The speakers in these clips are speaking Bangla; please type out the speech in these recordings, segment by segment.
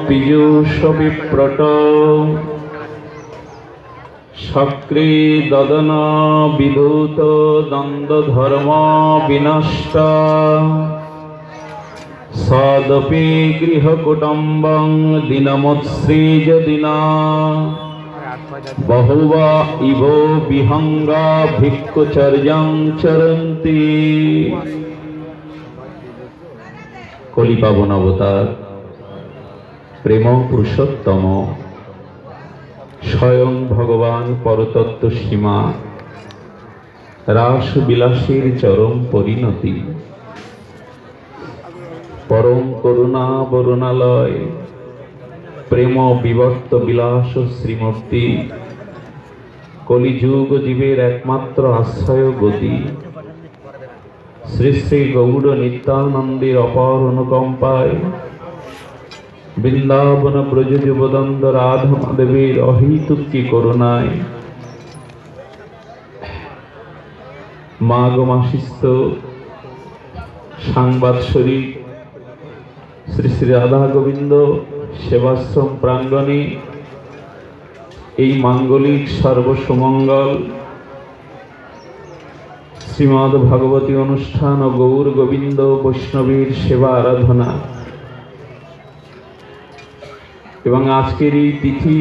পীযূষ বিপ্রট সক্রি দদন বিধূত দ্বন্দ্ব ধর্ম বিনষ্ট সদপি গৃহকুটুম্বং দিনমৎসৃজ দিনা বহুবা ইব বিহঙ্গা ভিক্ষুচর্যং চরন্তি। কলিপাবন অবতার প্রেম পুরুষোত্তম স্বয়ং ভগবান পরতত্ত্ব সীমা রাস বিলাসীর চরম পরিণতি পরম করুণা বরুণালয় প্রেম বিবর্ত বিলাস শ্রীমূর্তি কলিযুগ জীবের একমাত্র আশ্রয় গতি শ্রী শ্রী গৌড় নিত্যানন্দের অপার অনুকম্পায় বৃন্দাবন ব্রজ যুবদন্দ রাধা মাধবের অহেতুকী করুণায় মাঘ মাসিস্থ সাংবাৎসরিক শ্রী শ্রী রাধা গোবিন্দ সেবাশ্রম প্রাঙ্গণে এই মাঙ্গলিক সর্বসুমঙ্গল শ্রীমদ্ ভাগবতী অনুষ্ঠান ও গৌর গোবিন্দ বৈষ্ণবীর সেবা আরাধনা এবং আজকের এই তিথি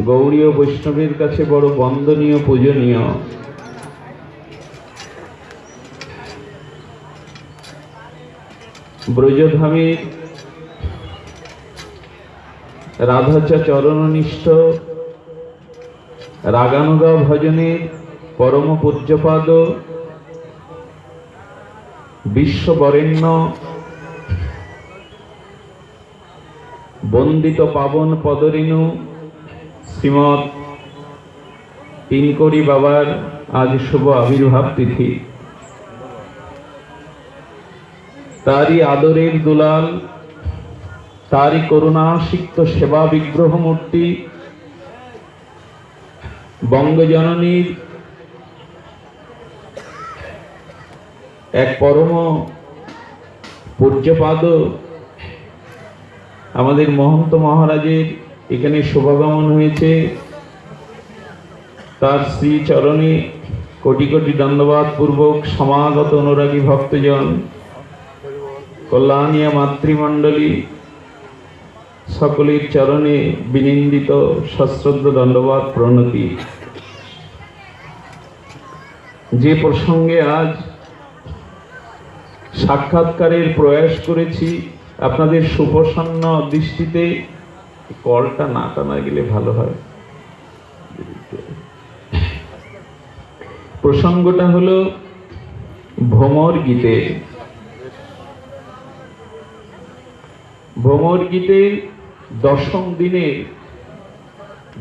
গৌড়ীয় বৈষ্ণবের কাছে বড় বন্দনীয় পূজনীয়। ব্রজধামের রাধাচা চরণনিষ্ঠ রাগানুগা ভজনের পরম পূজ্যপাদ বিশ্ববরেণ্য বন্দিত পাবন পদরেণু শ্রীমৎ তিনকড়ি বাবার আজ শুভ আবির্ভাব তিথি। তারই আদরের দুলাল, তারই করুণাসিক্ত সেবা বিগ্রহ মূর্তি বঙ্গজননীর এক পরম পূজ্যপাদ আমাদের মহন্ত মহারাজের এখানে শুভাগমন হয়েছে। তার শ্রী চরণে কোটি কোটি দণ্ডবাদ পূর্বক সমাগত অনুরাগী ভক্তজন, কল্যাণীয় মাতৃমণ্ডলী সকলের চরণে বিনিন্দিত সশ্রদ্ধ দণ্ডবাদ প্রণতি। যে প্রসঙ্গে আজ সাক্ষাৎকারের প্রয়াস করেছি, আপনাদের সুপ্রসন্ন দৃষ্টিতে কলটা না টানা গেলে ভালো হয়। প্রসঙ্গটা হলো ভ্রমর গীতে। ভ্রমর গীতের দশম দিনের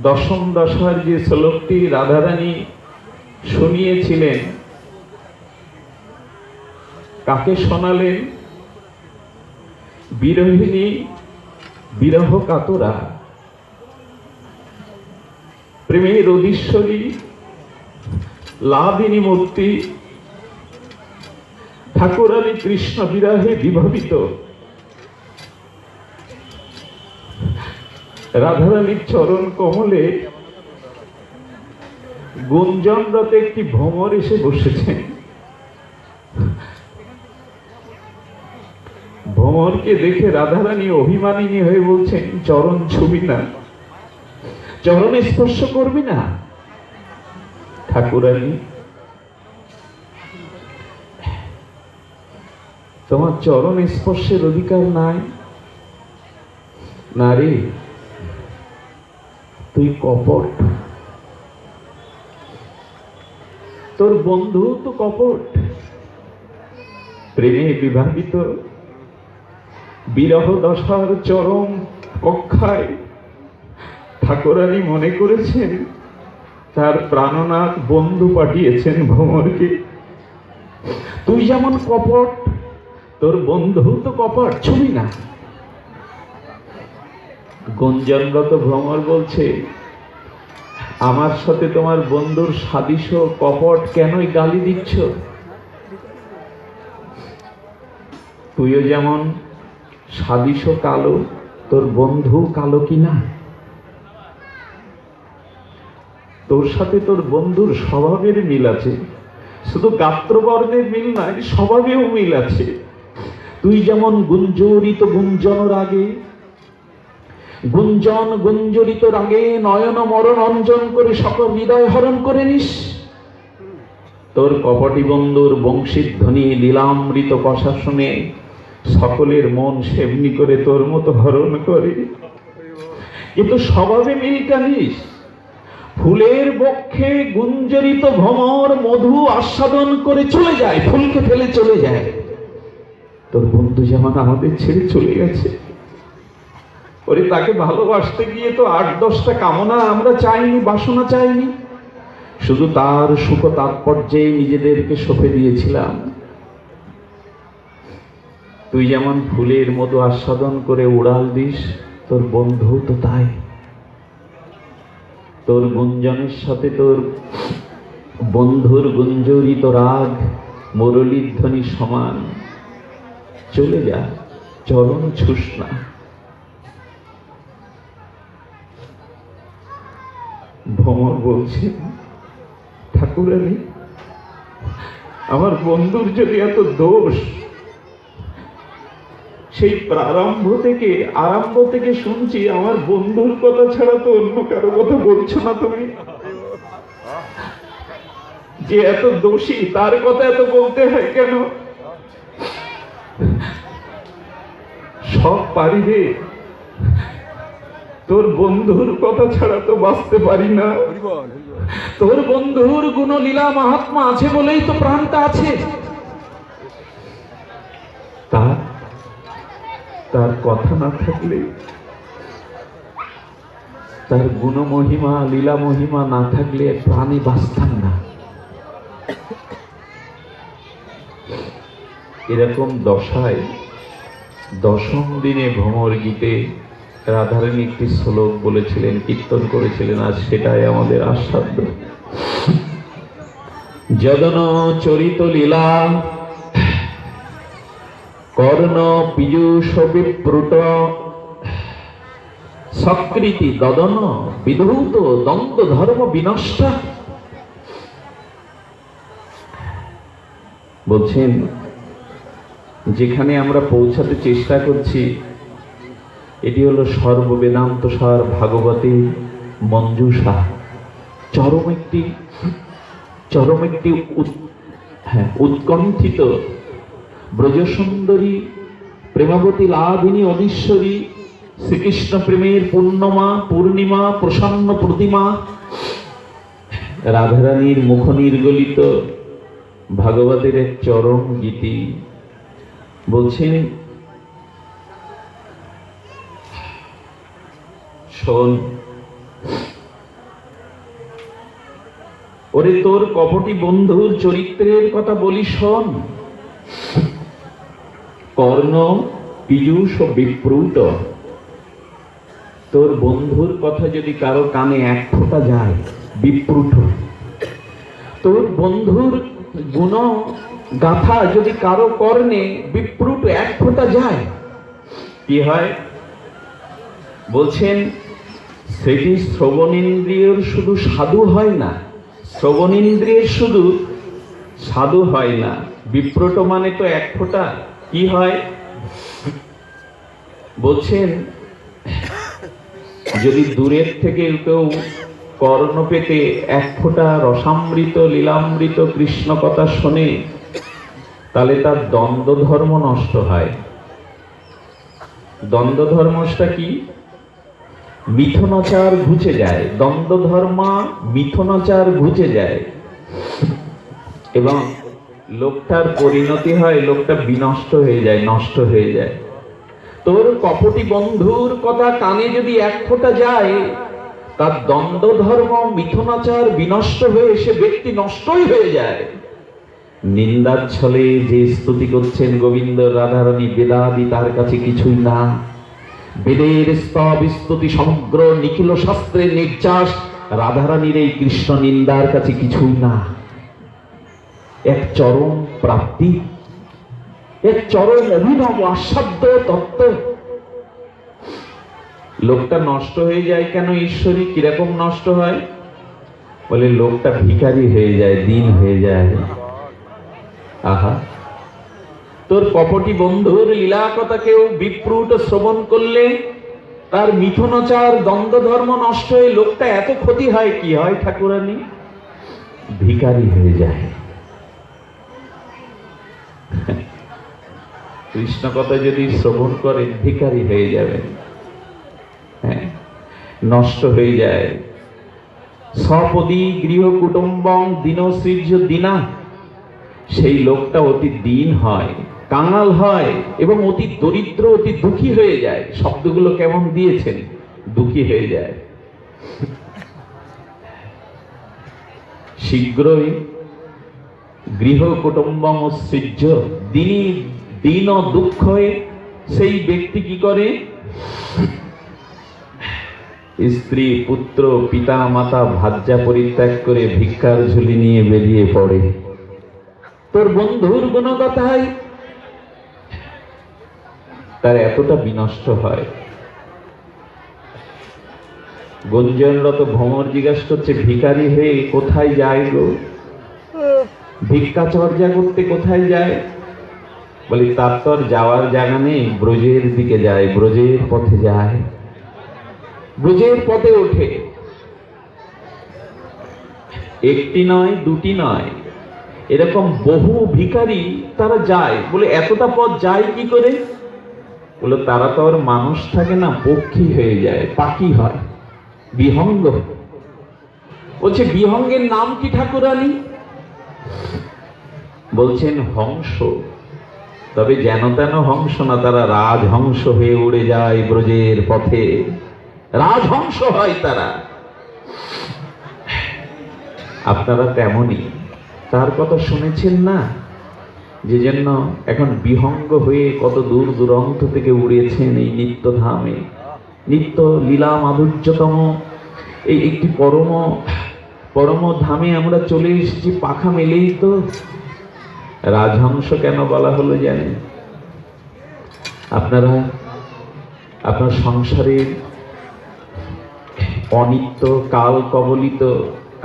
দশম দশার যে শ্লোকটি রাধারানী শুনিয়েছিলেন, কাকে শোনালেন? বিরহিণী বিরহ কাতরা প্রেমের অধীশ্বরী লাভিনী মূর্তি ঠাকুরানী কৃষ্ণ বিরহে বিভাবিত রাধারানীর চরণ কমলে গুঞ্জনরত একটি ভ্রমর এসে বসেছেন। ভ্রমরকে দেখে রাধারানী অভিমানিনী হয়ে বলছেন, চরণ ছুবি না, চরণে স্পর্শ করবি না। ঠাকুরানী, তোমার চরণ স্পর্শের অধিকার নাই। নারী, তুই কপট, তোর বন্ধু তো কপট। প্রেমে বিভাবিত বিরহ দশার চরম কক্ষায় ঠাকুরানী মনে করেছেন তার প্রাণনাথ বন্ধু পাঠিয়েছেন ভ্রমরকে। তুই যেমন কপট, তোর বন্ধু তো কপট, ছবি না। গুঞ্জনরত ভ্রমর বলছে, আমার সাথে তোমার বন্ধুর সাদিশ কপট কেনই গালি দিচ্ছ? তুইও যেমন সাদিসও কালো, তোর বন্ধু কালো কিনা? তোর সাথে তোর বন্ধুর স্বভাবের মিল আছে, শুধু গাত্রবর্ণের মিল নয়, স্বভাবেও মিল আছে। তুই যেমন গুঞ্জরিত গুঞ্জন রাগে, গুঞ্জন গুঞ্জরিত রাগে নয়ন মরণ অঞ্জন করে সকল হৃদয় হরণ করে নিস, তোর কপটি বন্ধুর বংশীর ধ্বনি লীলামৃত কথা শুনে সকলের মন সেমনি করে তোর মতো হরণ করে। কিন্তু স্বভাবে মিল কানিস। ফুলের বক্ষে গুঞ্জরিত ভ্রমর মধু আস্বাদন করে চলে যায়, ফুলকে ফেলে চলে যায়। তোর বন্ধু যেমন আমাদের ছেড়ে চলে গেছে, ওরে তাকে ভালোবাসতে গিয়ে তো 8-10টা কামনা আমরা চাইনি, বাসনা চাইনি, শুধু তার সুখ তাৎপর্যে নিজেদেরকে সঁপে দিয়েছিলাম। তুই যেমন ফুলের মতো আস্বাদন করে উড়াল দিস, তোর বন্ধু তো তাই। তোর গুঞ্জনের সাথে তোর বন্ধুর গুঞ্জরিত রাগ মুরলীর ধ্বনি সমান। চলে যা, চরণ ছুস না। ভ্রমর বলছে, ঠাকুরানী, আমার বন্ধুর যদি এত দোষ, সেই আরম্ভ থেকে শুনছি আমার বন্ধুর কথা ছাড়া তো অন্য কারো কথা বলছো না তুমি। যে এত দোষী তার কথা এত বলতে হয় কেন? সব পারি রে, তোর বন্ধুর কথা ছাড়া তো বাঁচতে পারি না। তোর বন্ধুর গুণলীলা মাহাত্মা আছে বলেই তো প্রাণটা আছে। তার কথা না থাকলে, তার গুণ মহিমা লীলা মহিমা না থাকলে প্রাণী বাঁচতাম না। এরকম দশায় 10ম দিনে ভ্রমর গীতে রাধারানী একটি শ্লোক বলেছিলেন, কীর্তন করেছিলেন, আজ সেটাই আমাদের আস্বাদ্য। যদন চরিত লীলা কর্ণ পীযূষ বিপ্রুট সকৃতি দদন বিধৌত দ্বন্দ্ব ধর্ম বিনষ্ট। বলছেন, যেখানে আমরা পৌঁছাতে চেষ্টা করছি এটি হলো সর্ববেদান্ত সার ভাগবতী মঞ্জুষা, চরম একটি উৎকণ্ঠিত ব্রজসুন্দরী প্রেমাবতী লাভিনী অধীশ্বরী শ্রীকৃষ্ণ প্রেমের পূর্ণিমা প্রসন্ন প্রতিমা রাধারানীর মুখ নির্গলিত ভাগবতের এক চরম গীতি। বলছেন, শোন ওরে, তোর কপটি বন্ধুর চরিত্রের কথা বলি শোন। কর্ণ পীযূষ ও বিপ্রুত, তোর বন্ধুর কথা যদি কারো কানে 1 ফোঁটা যায়, বিপ্রুত। তোর বন্ধুর গুণ গাথা যদি কারো কর্ণে বিপ্রুত 1 ফোঁটা যায়, কি হয়? বলছেন, সেটি শ্রবণেন্দ্রিয়র শুধু সাধু হয় না, শ্রবণেন্দ্রিয়ের শুধু সাধু হয় না, বিপ্রট মানে তো 1 ফোঁটা। কি হয়? বলছেন, যদি দূরের থেকে কেউ কর্ণ পেতে 1 ফোঁটা রসামৃত লীলামৃত কৃষ্ণ কথা শোনে, তাহলে তার দ্বন্দ্ব ধর্ম নষ্ট হয়। দ্বন্দ্ব ধর্মটা কি? মিথুনাচার ঘুচে যায়। দ্বন্দ্ব ধর্ম মিথুনাচার ঘুচে যায় এবং লোকটার পরিণতি হয়, লোকটা বিনষ্ট হয়ে যায়, নষ্ট হয়ে যায়। তোর কপটি বন্ধুর কথা কানে যদি 1 ফোঁটা যায়, তার দ্বন্দ্ব ধর্ম মিথুনাচার বিনষ্ট হয়ে সে ব্যক্তি নষ্টই হয়ে যায়। নিন্দার ছলে যে স্তুতি করছেন গোবিন্দ রাধারানী, বেদাদি তার কাছে কিছুই না। বেদের স্তব স্তুতি সমগ্র নিখিল শাস্ত্রের নির্যাস রাধারানীর এই কৃষ্ণ নিন্দার কাছে কিছুই না। এক চরম প্রাপ্তি। এর চরম অভিনব আস্বাদ্য তত্ত্ব। লোকটা নষ্ট হয়ে যায় কেন ঈশ্বরী? কিরকম নষ্ট হয়? বলে লোকটা ভিখারি হয়ে যায়, দিন হয়ে যায়। আহা, তোর কপটি বন্ধুর লীলা কথা কেউ বিপ্রুট শ্রবণ করলে তার মিথুনাচার দ্বন্দ্ব ধর্ম নষ্ট হয়ে লোকটা এত ক্ষতি হয়। কি হয় ঠাকুরানী? ভিখারি হয়ে যায়। কৃষ্ণ কথা যদি শ্রবণ করেন ভিখারি হয়ে যাবেন, হ্যাঁ, নষ্ট হয়ে যায়। সপদী গৃহ কুটুম্বং দীনসৃজ্য দীনা, সেই লোকটা অতি দীন হয়, কাঙাল হয় এবং অতি দরিদ্র, অতি দুঃখী হয়ে যায়। শব্দগুলো কেমন দিয়েছেন? দুঃখী হয়ে যায়। শীঘ্রই গৃহ কুটুম্বং সৃজ্য দীন দুঃখ হয়ে সেই ব্যক্তি কি করে? স্ত্রী পুত্র পিতা মাতা ভাজ্যা পরিত্যাগ করে ভিক্ষার ঝুলি নিয়ে বেরিয়ে পড়ে। তোর বন্ধুর গুণকথায় তার এতটা বিনষ্ট হয়। গুঞ্জনরত ভ্রমর জিজ্ঞাসা করছে, ভিখারি হয়ে কোথায় যায় গো? ভিক্ষা চর্যা করতে কোথায় যায়? বলি তার তো আর যাওয়ার জায়গা নেই, ব্রজের দিকে যায়, ব্রজের পথে যায়, ব্রজের পথে ওঠে। একটি নয়, দুটি নয়, এরকম বহু ভিখারি তারা যায়। বলে এতটা পথ যায় কি করে? বলে তারা তো আর মানুষ থাকে না, পক্ষী হয়ে যায়, পাখি হয়, বিহঙ্গ। বলছে বিহঙ্গের নাম কি ঠাকুরানী? বলছেন হংস। তবে যেন তেন হংস না, তারা রাজহংস হয়ে উড়ে যায় ব্রজের পথে, রাজহংস হয় তারা। আপনারা তেমনই। তার কথা শুনেছেন না, যে জন্য এখন বিহঙ্গ হয়ে কত দূর দূরান্ত থেকে উড়েছেন এই নিত্য ধামে। নিত্য লীলা মাধুর্যতম এই একটি পরম ধামে আমরা চলে এসেছি পাখা মেলেই। তো রাজহংস কেন বলা হলো জানেন? আপনার সংসারের অনিত্য কাল কবলিত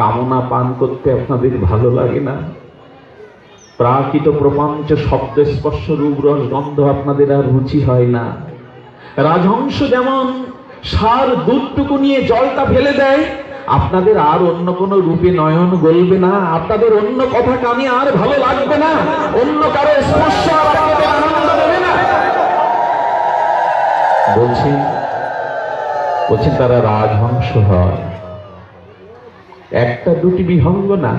কামনা পান করতে আপনাদের ভালো লাগে না? প্রাকৃত প্রপঞ্চ শব্দ স্পর্শ রূপ রস গন্ধ আপনাদের আর রুচি হয় না? রাজহংস যেমন সার দুধটুকু নিয়ে জলটা ফেলে দেয়, আপনাদের আর অন্য কোন রূপে নয়ন গলবে না, আপনাদের অন্য কথা কানে আর ভালো লাগবে না, অন্য কারো স্পর্শ আর আপনাদের আনন্দ দেবে না। বলছেন তারা রাজহংস হয়। একটা দুটি বিহঙ্গ না,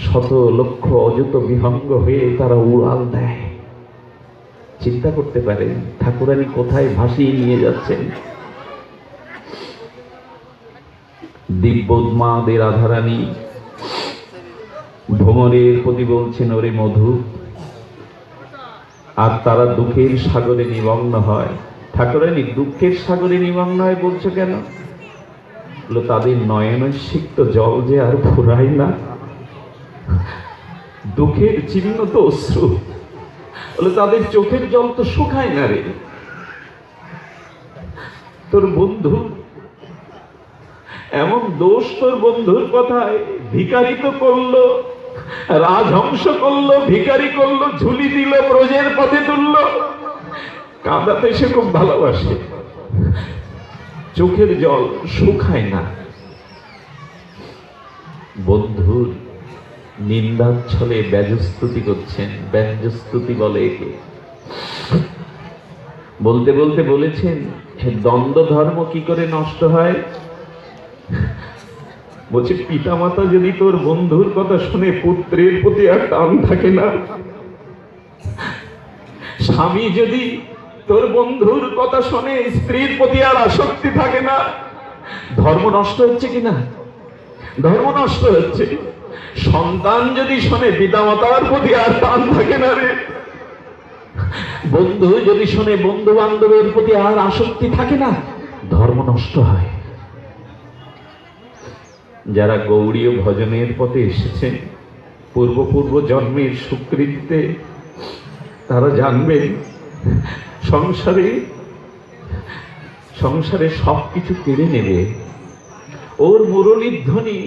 শত লক্ষ অযুত বিহঙ্গ হয়ে তারা উড়াল দেয়। চিন্তা করতে পারেন ঠাকুরানী কোথায় ভাসিয়ে নিয়ে যাচ্ছেন। দিব্যোন্মাদের রাধারানী ভ্রমরের প্রতি বলছেন, ওরে মধু। আর তারা দুঃখের সাগরে নিমগ্ন হয়। ঠাকুরানী দুঃখের সাগরে নিমগ্ন হয় বলছো কেন? বলো তাদের নয়নসিক্ত জল যে আর ফুরায় না, দুঃখের চিহ্ন তো অশ্রু। বলে তাদের চোখের জল তো শুকায় না রে। তোর বন্ধু এমন দোষ, তোর বন্ধুর কথায় ভিখারিত করলো, রাজহংস করলো, ভিখারি করলো, ঝুলি দিল, ব্রজের পথে তুললো। কাঁদাতে সে খুব ভালোবাসে, চোখের জল শুকায় না। বন্ধুর নিন্দাচ্ছলে ব্যজস্তুতি করছেন। ব্যঞ্জস্তুতি বলে একে। বলতে বলতে বলেছেন দ্বন্দ্ব ধর্ম কি করে নষ্ট হয়। বলছে পিতামাতা যদি তোর বন্ধুর কথা শুনে পুত্রের প্রতি আর টান থাকে না, স্বামী যদি তোর বন্ধুর কথা শুনে স্ত্রীর প্রতি আর আসক্তি থাকে না, ধর্ম নষ্ট হচ্ছে কিনা? ধর্ম নষ্ট হচ্ছে। সন্তান যদি শোনে পিতামাতার প্রতি আর টান থাকে না রে, বন্ধু যদি শোনে বন্ধু বান্ধবের প্রতি আর আসক্তি থাকে না, ধর্ম নষ্ট হয়। যারা গৌড়ীয় ভজনের পথে এসেছেন পূর্ব জন্মের সুকৃতিতে তারা জানবেন সংসারে সংসারে সবকিছু কেড়ে নেবে। ওর মুরলীর ধ্বনি,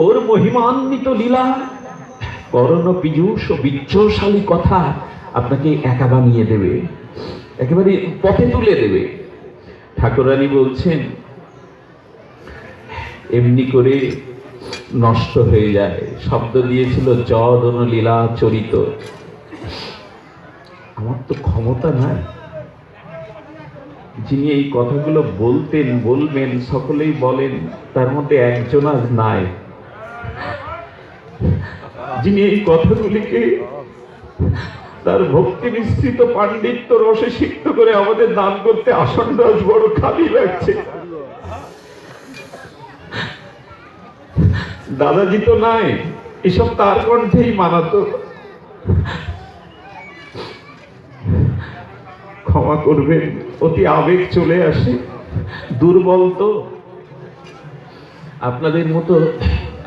ওর মহিমান্বিত লীলা, করণ পীযূষ ও বিচ্ছশালী কথা আপনাকে একা বানিয়ে দেবে, একেবারে পথে তুলে দেবে। ঠাকুরানী বলছেন এমনি করে নষ্ট হয়ে যায়। শব্দ দিয়েছিল যদন লীলা চরিত। আমার তো ক্ষমতা নাই। যিনি এই কথাগুলো বলতেন, বলবেন, সকলেই বলেন, তার মধ্যে একজন আজ নাই, যিনি এই কথাগুলিকে তার ভক্তি মিশ্রিত পাণ্ডিত্য রসে সিক্ত করে আমাদের দান করতে আসন রস বড় খালি লাগছে। দাদাজি তো নাই, এসব তার কণ্ঠেই মানাতো। ক্ষমা করবেন, অতি আবেগ চলে আসে, দুর্বল তো। আপনাদের মতো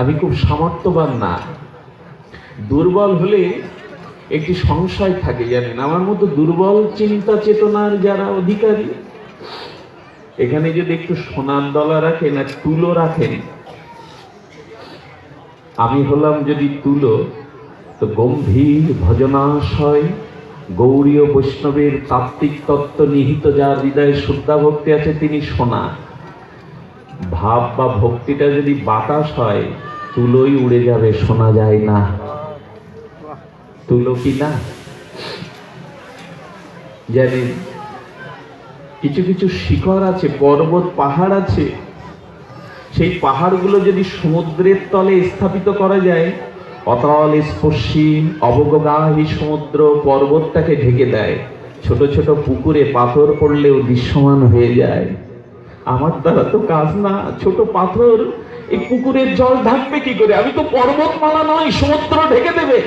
আমি খুব সামর্থ্যবান না। দুর্বল হলে একটি সংশয় থাকে, জানেন, আমার মতো দুর্বল চিন্তা চেতনার যারা অধিকারী, এখানে যদি একটু সোনার দলা রাখেন আর তুলো রাখেন, আমি হলাম যদি তুলো, তো গম্ভীর ভজনাশয় গৌরীয় বৈষ্ণবের তাত্ত্বিক তত্ত্ব নিহিত যার হৃদয়ে শ্রদ্ধা ভক্তি আছে তিনি সোনা। ভাব বা ভক্তিটা যদি বাতাস হয়, তুলোই উড়ে যাবে, শোনা যায় না। তুলো কি না জানেন? কিছু কিছু শিখর আছে, পর্বত পাহাড় আছে, সেই পাহাড়গুলো যদি সমুদ্রের তলে স্থাপিত করা যায়, অতল স্পর্শী অবগাহী সমুদ্র পর্বতটাকে ঢেকে দেয়। ছোট ছোট পুকুরে পাথর পড়লেও দৃশ্যমান হয়ে যায়। আমার দ্বারা তো কাজ না, ছোট পাথর এই পুকুরের জল ঢাকবে কি করে? আমি তো পর্বতমালা নয়, সমুদ্র ঢেকে দেবে।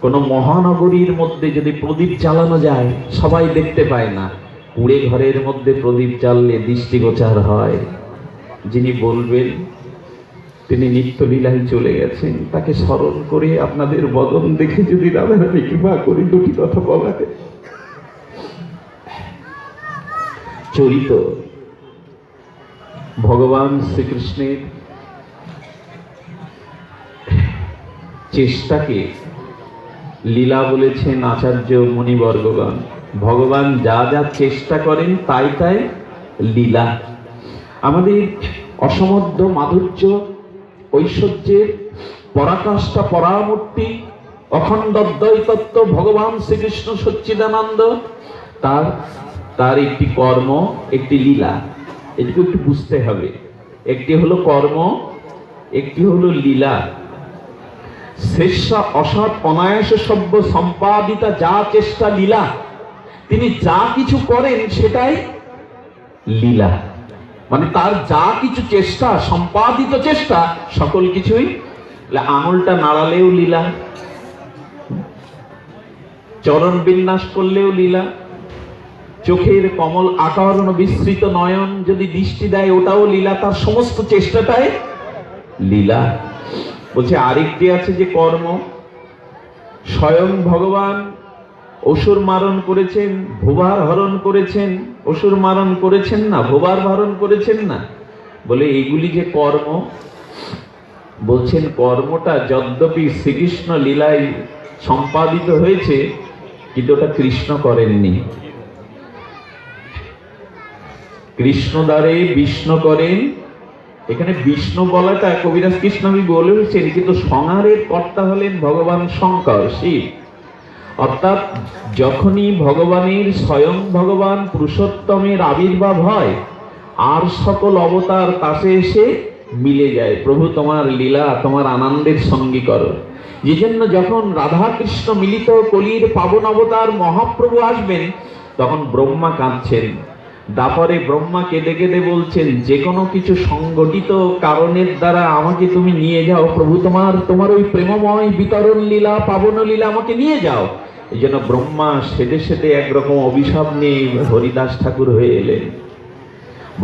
কোন মহানগরীর মধ্যে যদি প্রদীপ জ্বালানো যায়, সবাই দেখতে পায় না, কুড়ে ঘরের মধ্যে প্রদীপ জ্বাললে দৃষ্টিগোচর হয়। যিনি বলবেন তিনি নিত্যলীলায় চলে গেছেন, তাকে স্মরণ করে আপনাদের বদন দেখে যদি রাধারানী কৃপা করি দুটি কথা বলা যায়। চরিত ভগবান শ্রীকৃষ্ণের চেষ্টাকে লীলা বলেছেন আচার্য মুনিবর্গগণ। ভগবান যা যা চেষ্টা করেন তাই তাই লীলা। আমাদের অসমধ্য মাধুর্য ঐশ্বর্যের পরাকাষ্ঠা পরামূর্তি অখণ্ড অদ্বৈত তত্ত্ব ভগবান শ্রীকৃষ্ণ সচ্চিদানন্দ, তার একটি কর্ম, একটি লীলা। এটুকু একটু বুঝতে হবে। একটি হলো কর্ম, একটি হলো লীলা। শেষা অসৎ অনায়াস সভ্য সম্পাদিতা যা চেষ্টা লীলা। তিনি যা কিছু করেন সেটাই লীলা, মানে তার যা কিছু চেষ্টা, সম্পাদিত চেষ্টা, সকল কিছুই। আঙুলটা নাড়ালেও লীলা, চরণ বিন্যাস করলেও লীলা, চোখের কমল আকর্ণ বিস্তৃত নয়ন যদি দৃষ্টি দেয় ওটাও লীলা, তার সমস্ত চেষ্টাটাই লীলা। বলছে আরেকটি আছে যে কর্ম। স্বয়ং ভগবান অসুর মারণ করেছেন, ভোবার হরণ করেছেন। অসুর মারণ করেছেন না, ভোবার হরণ করেছেন না, বলে এইগুলি যে কর্ম। বলছেন কর্মটা যদ্যপি শ্রীকৃষ্ণ লীলায় সম্পাদিত হয়েছে, কিন্তু ওটা কৃষ্ণ করেননি। কৃষ্ণ দ্বারে বিষ্ণু করেন। এখানে বিষ্ণু বলাটা কবিরাজ কৃষ্ণবি বলেছেন, কিন্তু সংহারের কর্তা হলেন ভগবান শঙ্কর, শিব। অর্থাৎ যখনই ভগবানের স্বয়ং ভগবান পুরুষোত্তমের আবির্ভাব হয়, আর সকল অবতার কাছে এসে মিলে যায়, প্রভু তোমার লীলা, তোমার আনন্দের সঙ্গী করো। যে জন্য যখন রাধা কৃষ্ণ মিলিত কলির পাবন অবতার মহাপ্রভু আসবেন, তখন ব্রহ্মা কাঁদছেন। তারপরে ব্রহ্মা কেঁদে কেঁদে বলছেন, যে কোনো কিছু সংগঠিত কারণের দ্বারা আমাকে তুমি নিয়ে যাও প্রভু, তোমার ওই প্রেমময় বিতরণ লীলা, পাবন লীলা আমাকে নিয়ে যাও। এই জন্য ব্রহ্মা সেদে সেদে একরকম অভিশাপ নিয়ে হরিদাস ঠাকুর হয়ে এলেন।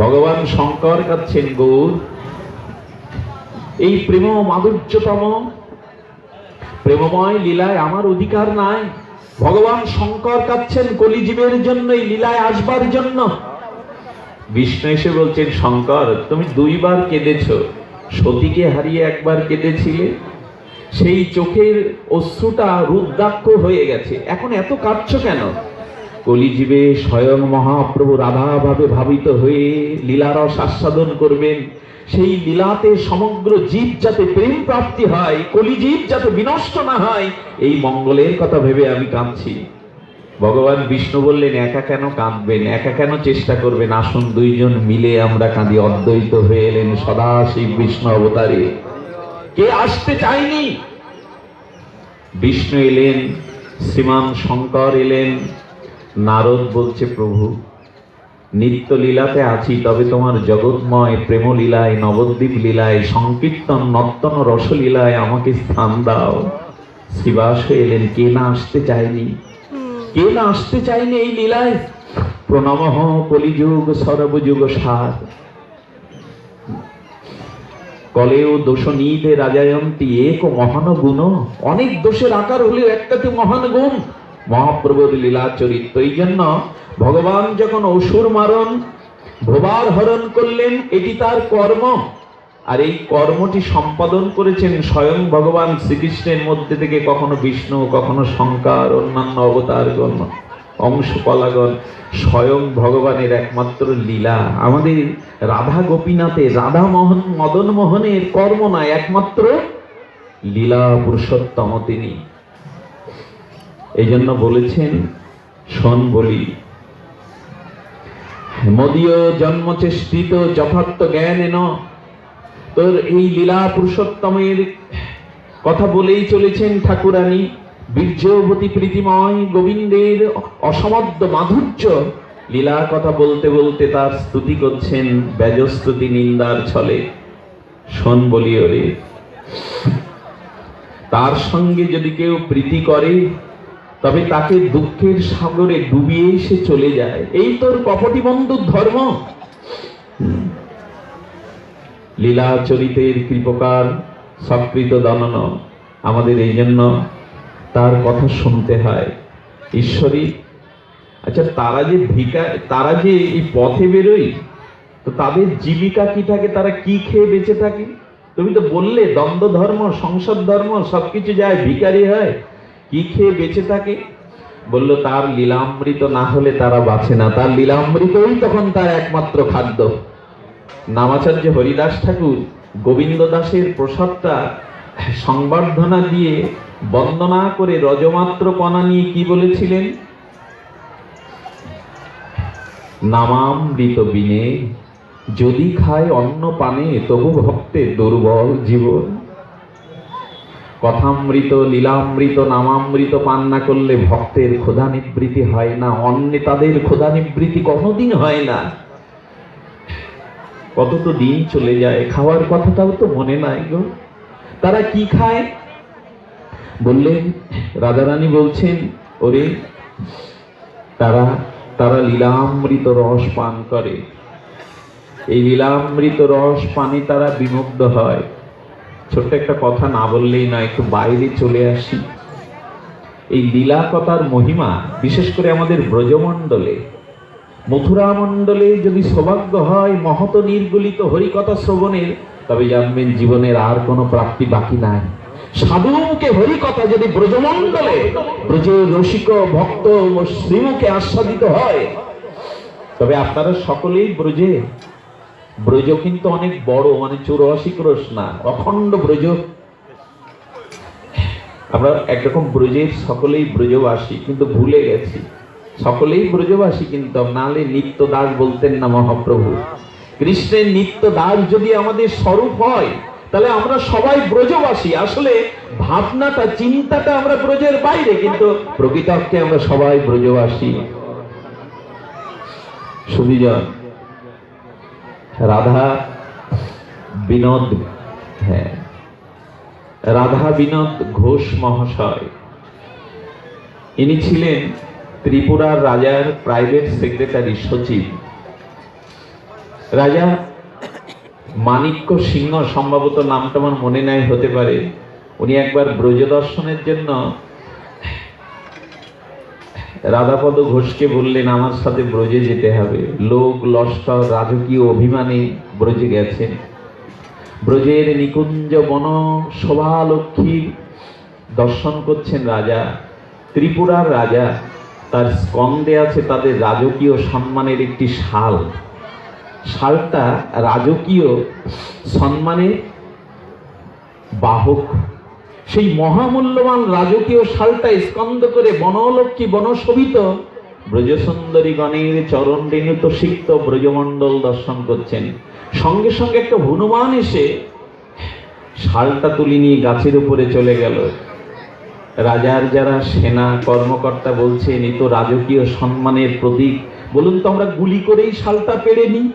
ভগবান শঙ্কর কাঁদছেন, গৌর এই প্রেম মাধুর্যতম প্রেমময় লীলায় আমার অধিকার নাই। ভগবান শঙ্কর কাঁদছেন কলিজীবের জন্য, এই লীলায় আসবার জন্য। বিষ্ণু এসে বলছেন, শঙ্কর তুমি দুইবার কেঁদেছ, সতীকে হারিয়ে একবার কেঁদেছিলে, সেই চোখের অশ্রুটা রুদ্রাক্ষ হয়ে গেছে, এখন এত কাঁদছো কেন? কলিজীবে স্বয়ং মহাপ্রভু রাধা ভাবে ভাবিত হয়ে লীলারস আস্বাদন করবেন, সেই লীলাতে সমগ্র জীব যাতে প্রেম প্রাপ্তি হয়, কলিজীব যাতে বিনষ্ট না হয়, এই মঙ্গলের কথা ভেবে আমি কাঁদছি। ভগবান বিষ্ণু বললেন, একা কেন কাঁদবেন, একা কেন চেষ্টা করবেন, আসুন দুইজন মিলে আমরা কাঁদি। অদ্বৈত হয়ে এলেন সদাশিব বিষ্ণু অবতারে। কে আসতে চায়নি? বিষ্ণু এলেন, শ্রীমান শঙ্কর এলেন। নারদ বলছে, প্রভু নিত্য লীলাতে আছি, তবে তোমার জগৎময় প্রেম লীলায়, নবদ্বীপ লীলায়, সংকীর্তন নর্তন রসলীলায় আমাকে স্থান দাও। শিবাস এলেন, কে না আসতে চায়নি, কে না আসতে চায়নি এই লীলায়? প্রণমঃ কলিযুগ সর্বযুগ সার, কলেও দোষ নিধে রাজায়ন্তী এক মহান গুণ। অনেক দোষের আকার হলেও একটাতে মহান গুণ, মহাপ্রভুর লীলা চরিত্র। এই জন্য ভগবান যখন অসুর মারণ, ভোবার হরণ করলেন, এটি তার কর্ম। আর এই কর্মটি সম্পাদন করেছেন স্বয়ং ভগবান শ্রীকৃষ্ণের মধ্যে থেকে, কখনো বিষ্ণু, কখনো শঙ্কর, অন্যান্য অবতারগণ, অংশকলাগণ। স্বয়ং ভগবানের একমাত্র লীলা। আমাদের রাধা গোপীনাথের, রাধা মোহন মদন মোহনের কর্ম নয়, একমাত্র লীলা পুরুষোত্তম তিনি। এই জন্য বলেছেন, শোন বলি, মদীয় জন্মচেষ্টিত যথার্থ জ্ঞান এন। তোর এই লীলা পুরুষোত্তমের কথা বলেই চলেছেন ঠাকুরানী। বীর্যবতী প্রীতিময় গোবিন্দের অসমদ্য মাধুর্য লীলা কথা বলতে বলতে তার স্তুতি করছেন ব্যাজস্তুতি নিন্দার ছলে। শোন বলি ওরে, তার সঙ্গে যদি কেউ প্রীতি করে, তবে তাকে দুঃখের সাগরে ডুবিয়ে সে চলে যায়। এই তোর কপটি বন্ধুর ধর্ম। লীলা চরিতের কৃপকার সকৃত দনন, আমাদের এই জন্য তার কথা শুনতে হয়। ঈশ্বরী, আচ্ছা তারা যে এই পথে বেরোয়, তো তাদের জীবিকা কি থাকে, তারা কি খেয়ে বেঁচে থাকে? তুমি তো বললে দ্বন্দ্ব ধর্ম, সংসদ ধর্ম সবকিছু যায়, ভিখারি হয়, কি খেয়ে বেঁচে থাকে? বলল, তার লীলামৃত না হলে তারা বাঁচে না, তার লীলামৃতই তখন তার একমাত্র খাদ্য। নামাচার্য হরিদাস ঠাকুর গোবিন্দ দাসের প্রসাদটা সংবর্ধনা দিয়ে বন্দনা করে রজমাত্র কণা নিয়ে কি বলেছিলেন? নামামৃত বিনে যদি খায় অন্ন পানে, তবু ভক্তের দুর্বল জীবন। কথামৃত, লীলামৃত, নামামৃত পান না করলে ভক্তের ক্ষুধা নিবৃত্তি হয় না, অন্নে তাদের ক্ষুধা নিবৃত্তি কোনোদিন হয় না। কত তো দিন চলে যায়, খাওয়ার কথাটাও তো মনে নাই গো। তারা কি খায় বললেন? রাধারানী বলছেন, ওরে তারা লীলামৃত রস পান করে। এই লীলামৃত রস পানে তারা বিমুগ্ধ হয়। ছোট্ট একটা কথা না বললেই নয়, একটু বাইরে চলে আসি। এই লীলা কথার মহিমা বিশেষ করে আমাদের ব্রজমণ্ডলে, মথুরা মণ্ডলে যদি সৌভাগ্য হয় মহত নির্গলিত হরিকথা শ্রবণের, তবে জানবেন জীবনের আর কোনো প্রাপ্তি বাকি নাই। সাধুমুখে হরিকথা যদি ব্রজমণ্ডলে ব্রজের রসিক ভক্ত ও শ্রীমুখে আস্বাদিত হয়, তবে আপনারা সকলেই ব্রজে। ব্রজ কিন্তু অনেক বড়, মানে 84 ক্রোশ না, অখণ্ড ব্রজ। আমরা একরকম ব্রজের সকলেই ব্রজবাসী, কিন্তু ভুলে গেছি সকলেই ব্রজবাসী কিন্তু, নালে নিত্য দাস বলতেন না মহাপ্রভু। কৃষ্ণের নিত্য দাস যদি আমাদের স্বরূপ হয়, তাহলে আমরা সবাই ব্রজবাসী। আসলে ভাবনাটা, চিন্তাটা আমরা ব্রজের বাইরে, কিন্তু প্রকৃতার্থে আমরা সবাই ব্রজবাসী। সুবিজন রাধা বিনোদ, হ্যাঁ, রাধা বিনোদ ঘোষ মহাশয়, ইনি ছিলেন ত্রিপুরার রাজার প্রাইভেট সেক্রেটারি, সচিব। রাজা মাণিক্য সিংহ, সম্ভবত নামটা আমার মনে নাই, হতে পারে। উনি একবার ব্রজ দর্শনের জন্য রাধাপদ ঘোষকে বললেন, আমার সাথে ব্রজে যেতে হবে। লোক লস্কর রাজকীয় অভিমানে ব্রজে গেছেন। ব্রজের নিকুঞ্জ বন শোভালক্ষ্মী দর্শন করছেন রাজা। ত্রিপুরার রাজা, তার স্কন্ধে আছে তাদের রাজকীয় সম্মানের একটি শাল। শালটা রাজকীয় সম্মানের বাহক। সেই মহামূল্যবান রাজকীয় শালটা স্কন্ধ করে বনলক্ষ্মী বনশোভিত ব্রজসুন্দরী গণের চরণ রেণুত সিক্ত ব্রজমণ্ডল দর্শন করছেন। সঙ্গে সঙ্গে একটা হনুমান এসে শালটা তুলে নিয়ে গাছের উপরে চলে গেল। রাজার যারা সেনা কর্মকর্তা বলছেন, এ তো রাজকীয় সম্মানের প্রতীক, বলুন তো আমরা গুলি করেই শালটা পেড়ে নিই,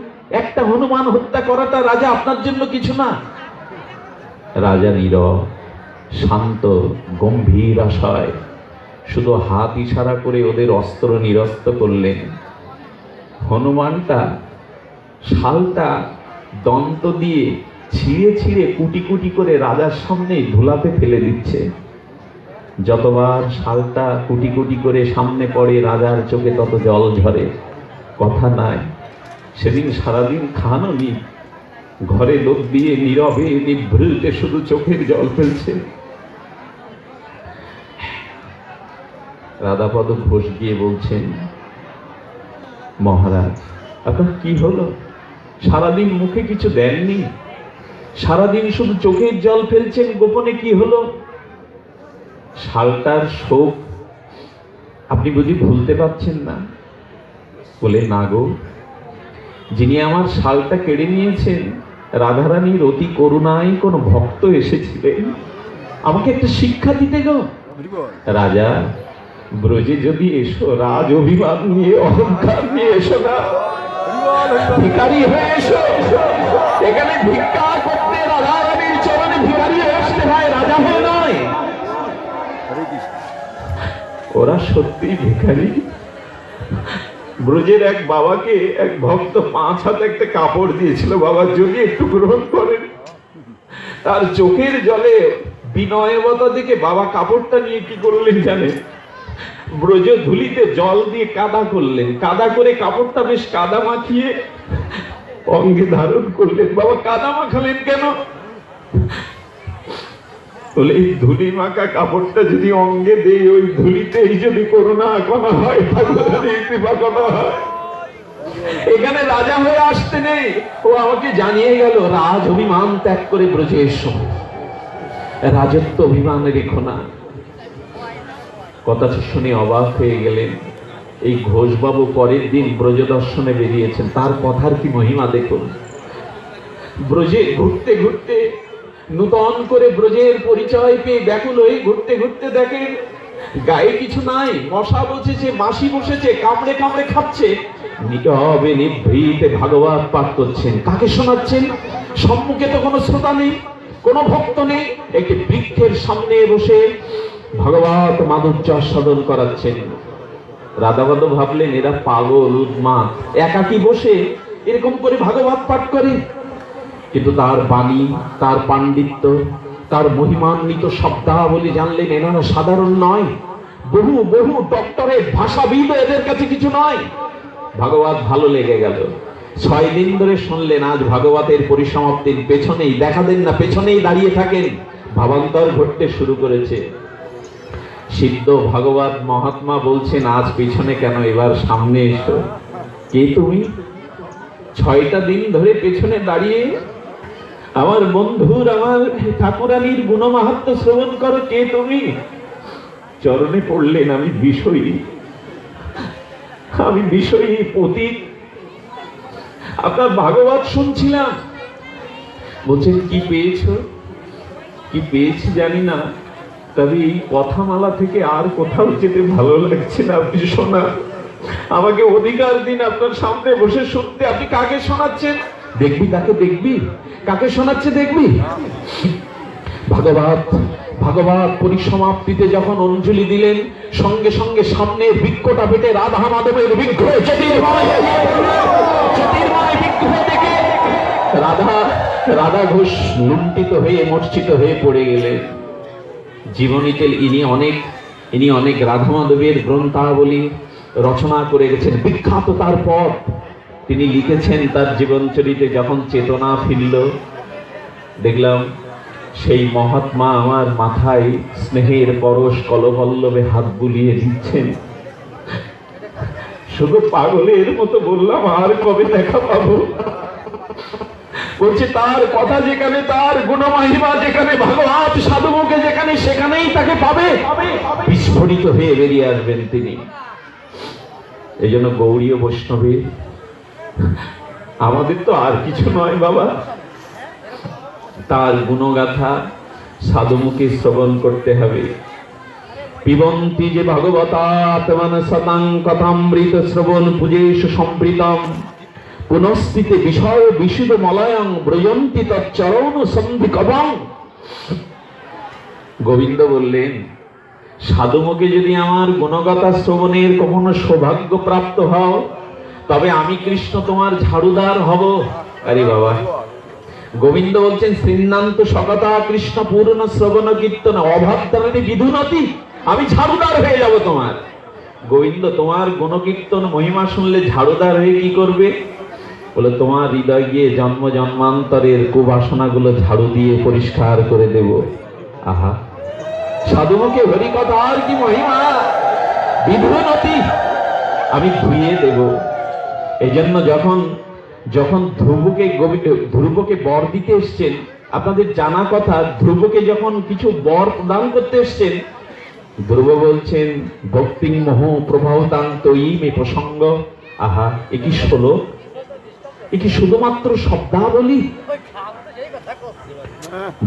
একটা হনুমান হত্যা করাটা রাজা আপনার জন্য কিছু না? রাজা নীরব, শান্ত, গম্ভীর আশয়, শুধু হাত ইশারা করে ওদের অস্ত্র নিরস্ত করলেন। হনুমানটা শালটা দন্ত দিয়ে ছিঁড়ে ছিঁড়ে কুটি কুটি করে রাজার সামনে ধুলাতে ফেলে দিচ্ছে। যতবার শালটা কুটি কুটি করে সামনে পড়ে রাজার চোখে তত জল ঝরে। কথা নাই, সেদিন সারাদিন খানও নি, ঘরে লোক দিয়ে নীরবে নিভৃতে শুধু চোখের জল ফেলছে। রাধাপদ ঘোষ গিয়ে বলছেন, মহারাজ আপনার কি হলো? সারাদিন মুখে কিছু দেননি, সারাদিন শুধু চোখের জল ফেলছেন, গোপনে কি হলো? শালটার শোক আপনি বুঝি ভুলতে পারছেন না? বলে, না গো, যিনি আমার শালটা কেড়ে নিয়েছেন রাধারানীর অতি করুণায় কোন ভক্ত এসেছিলেন আমাকে একটা শিক্ষা দিতে গো। রাজা, ব্রজে যদি এসো রাজ অভিমান নিয়ে, অহংকার নিয়ে এসো না, ভিখারি হয়ে এসো। এখানে ভিক্ষা করতে রাধারানীর চরণে ভিখারি হয়ে আসতে হয়, রাজা হয়ে নয়। ওরা সত্যি ভিখারি। ব্রজের এক বাবাকে এক ভক্ত 5 হাত একটা কাপড় দিয়েছিল, বাবা যদি একটু গ্রহণ করেন। তার চোখের জলে বিনয়বতা দেখে বাবা কাপড়টা নিয়ে কি করলেন জানেন? ব্রজ ধুলিতে জল দিয়ে কাদা করলেন, কাদা করে কাপড়টা বেশ কাদা মাখিয়ে অঙ্গে ধারণ করলেন। বাবা কাদা মাখালেন কেন? বলে, এই ধুলি মাখা কাপড়টা যদি অঙ্গে দেই, ওই ধুলিতেই যদি করুণা কণা হয়, কৃপা কণা হয়। এখানে রাজা হয়ে আসতে নেই। ও আমাকে জানিয়ে গেল, রাজ অভিমান ত্যাগ করে ব্রজে এসো, রাজত্ব অভিমান রেখো না। কথা শুনে অবাক হয়ে গেলেন। এই ঘোষবাবু পরের দিন ব্রজ দর্শনে বেরিয়েছেন, তার কথার কি মহিমা দেখুন। ব্রজে ঘুরতে ঘুরতে, নূতন করে ব্রজের পরিচয় পেয়ে ব্যাকুল হয়ে ঘুরতে ঘুরতে দেখেন গায়ে কিছু নাই, মশা বসেছে, মাসি বসেছে, কামড়ে কামড়ে খাচ্ছে। নীরবে নিভৃতে ভাগবত পাঠ করছেন। কাকে শোনাচ্ছেন? সম্মুখে তো কোনো শ্রোতা নেই, কোনো ভক্ত নেই। একটি বৃক্ষের সামনে বসে ভাগবত মাধুর্য সাধন করাচ্ছেন। রাধাপদ ভাবলেন, এরা পাগল, উন্মাদ, একাকী বসে এরকম করে ভাগবত পাঠ করে। কিন্তু তার বাণী, তার পাণ্ডিত্য, তার মহিমান্বিত শব্দাবলী জানলেন, এনারা সাধারণ নয়। বহু বহু ডক্টরেট ভাষাবিদ এদের কাছে কিছু নয়। ভাগবত ভালো লেগে গেল। 6 দিন ধরে শুনলেন। আজ ভাগবতের পরিসমাপ্তির পেছনেই, দেখা দেন না, পেছনেই দাঁড়িয়ে থাকেন। ভাবান্তর ঘটতে শুরু করেছে। সিদ্ধ ভাগবত মহাত্মা বলছেন, আজ পিছনে কেন, এবার সামনে এসো। কে তুমি? 6টা দিন ধরে পেছনে দাঁড়িয়ে আমার বন্ধুর, আমার ঠাকুরানীর গুণমাহাত্ম শ্রবণ করো, কে তুমি? চরণে পড়লেন, আমি বিষয়ী, আমি বিষয়ী পতিত, আপনার ভাগবত শুনছিলাম। বলছেন, কি পেয়েছো? কি পেয়েছি জানি না, তবে এই কথামালা থেকে আর কোথাও যেতে ভালো লাগছে না। আপনি শোনা, আমাকে অধিকার দিন আপনার সামনে বসে শুনতে। আপনি কাকে শোনাচ্ছেন? দেখবি তাকে, দেখবি কাকে শোনাচ্ছে, দেখবি। ভাগবত ভাগবত পরিসমাপ্তিতে যখন অঞ্জলি দিলেন, সঙ্গে সঙ্গে সামনে বৃক্ষটা পেটে রাধা মাধবের বিগ্রহ, জ্যোতির্ময় বিগ্রহ দেখে রাধা ঘোষ লুণ্ঠিত হয়ে মূর্ছিত হয়ে পড়ে গেলেন। জীবনীতে ইনি অনেক রাধা মাধবের গ্রন্থাবলী রচনা করে গেছেন, বিখ্যাত তার পথ। তিনি লিখেছেন তার জীবনচরিতে, যখন চেতনা ফিরল দেখলাম সেই মহাত্মা আমার মাথায় স্নেহের পরশ কলবল্লভে হাত বুলিয়ে দিচ্ছেন। শুধু পাগলের মতো বললাম, আর কবে দেখা পাবো? বলছে তার কথা যেখানে, তার গুণমহিমা যেখানে, ভাগবত সাধুমুখে যেখানে, সেখানেই তাকে পাবে। বিস্ফোরিত হয়ে বেরিয়ে আসবেন তিনি। এই জন্য গৌড়ীয় বৈষ্ণবে আমাদের তো আর কিছু নয় বাবা, তার গুণগাথা সাধুমুখে শ্রবণ করতে হবে। পিবন্তি যে ভগবতাত্মন সতাং কথামৃত শ্রবণ পূজেষু সম্প্রীতম পুনঃস্থিতে বিষয় বিশুদ্ধ মলয়ং ব্রজন্তি তচ্চরণ সন্ধিকবং। গোবিন্দ বললেন, সাধুমুখে যদি আমার গুণগাথা শ্রবণের কখনো সৌভাগ্য প্রাপ্ত হও, তবে আমি কৃষ্ণ তোমার ঝাড়ুদার হব। আরে বাবা, গোবিন্দ বলছেন শ্রীনান্ত সকতা কৃষ্ণ পূর্ণ শ্রবণ কীর্তন অভাবতারণী বিধুনতি, আমি ঝাড়ুদার হয়ে যাব তোমার। গোবিন্দ তোমার গুণকীর্তন মহিমা শুনলে ঝাড়ুদার হয়ে কি করবে? বলে তোমার হৃদয় গিয়ে জন্ম জন্মান্তরের কুবাসনাগুলো ঝাড়ু দিয়ে পরিষ্কার করে দেব। আহা, সাধুমুখে হরি কথার কি মহিমা! বিধুনতি, আমি ধুইয়ে দেব। এই জন্য যখন ধ্রুবকে বর দিতে এসছেন, আপনাদের জানা কথা, ধ্রুবকে যখন কিছু বর প্রদান করতে এসছেন, ধ্রুব বলছেন ভক্তিং মোহ প্রভাবতাং তৈ মে প্রসঙ্গ। আহা, এ কি শ্লোক, এ কি শুধুমাত্র শব্দাবলী?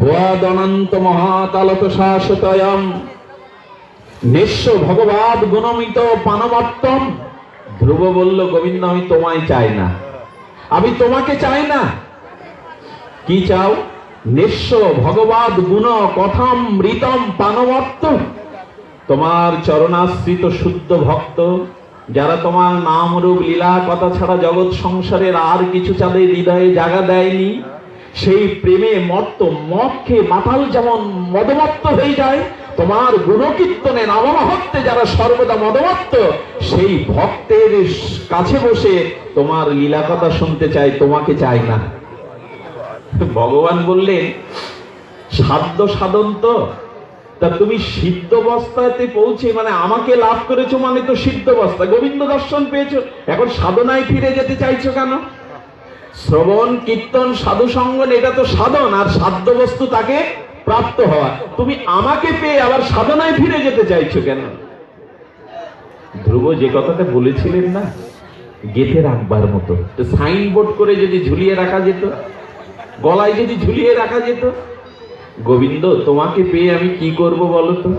ভয়াদনন্ত মহাতালত শাশ্বতয়ম নিঃস্ব ভগবাদ গুণমিত পানমত্তম। ধ্রুব বলল, গোবিন্দ আমি তোমায় চাই না, আমি তোমাকে চাই না। কি চাও? নিঃস্ব ভগবাদ গুণ কথামৃতম পানমত্ত। তোমার চরণাশ্রিত শুদ্ধ ভক্ত, যারা তোমার নাম রূপ লীলা কথা ছাড়া জগৎ সংসারের আর কিছু চাঁদের হৃদয়ে জায়গা দেয়নি, সেই প্রেমে মত্ত, মদ খেয়ে মাতাল যেমন মদমত্ত হয়ে যায়, তোমার গুণকীর্তনে নামমহত্বে যারা সর্বদা মদমত্ত, সেই ভক্তের কাছে বসে তোমার লীলা কথা শুনতে চাই, তোমাকে চাই না। ভগবান বললেন, সাধ্য সাধন তো, তা তুমি সিদ্ধ অবস্থাতে পৌঁছে মানে আমাকে লাভ করেছো, মানে তো সিদ্ধ অবস্থা, গোবিন্দ দর্শন পেয়েছো, এখন সাধনায় ফিরে যেতে চাইছো কেন? শ্রবণ কীর্তন সাধু সঙ্গ, এটা তো সাধন, আর সাধ্য বস্তু তাকে প্রাপ্ত হওয়া। তুমি আমাকে পেয়ে আবার সাধনায় ফিরে যেতে চাইছো কেন? ধ্রুব যে কথাটা বলেছিলেন না, গেঁথে রাখবার মতো, সাইনবোর্ড করে যদি ঝুলিয়ে রাখা যেত, গলায় যদি ঝুলিয়ে রাখা যেত, গোবিন্দ তোমাকে পেয়ে আমি কি করব বলো তো?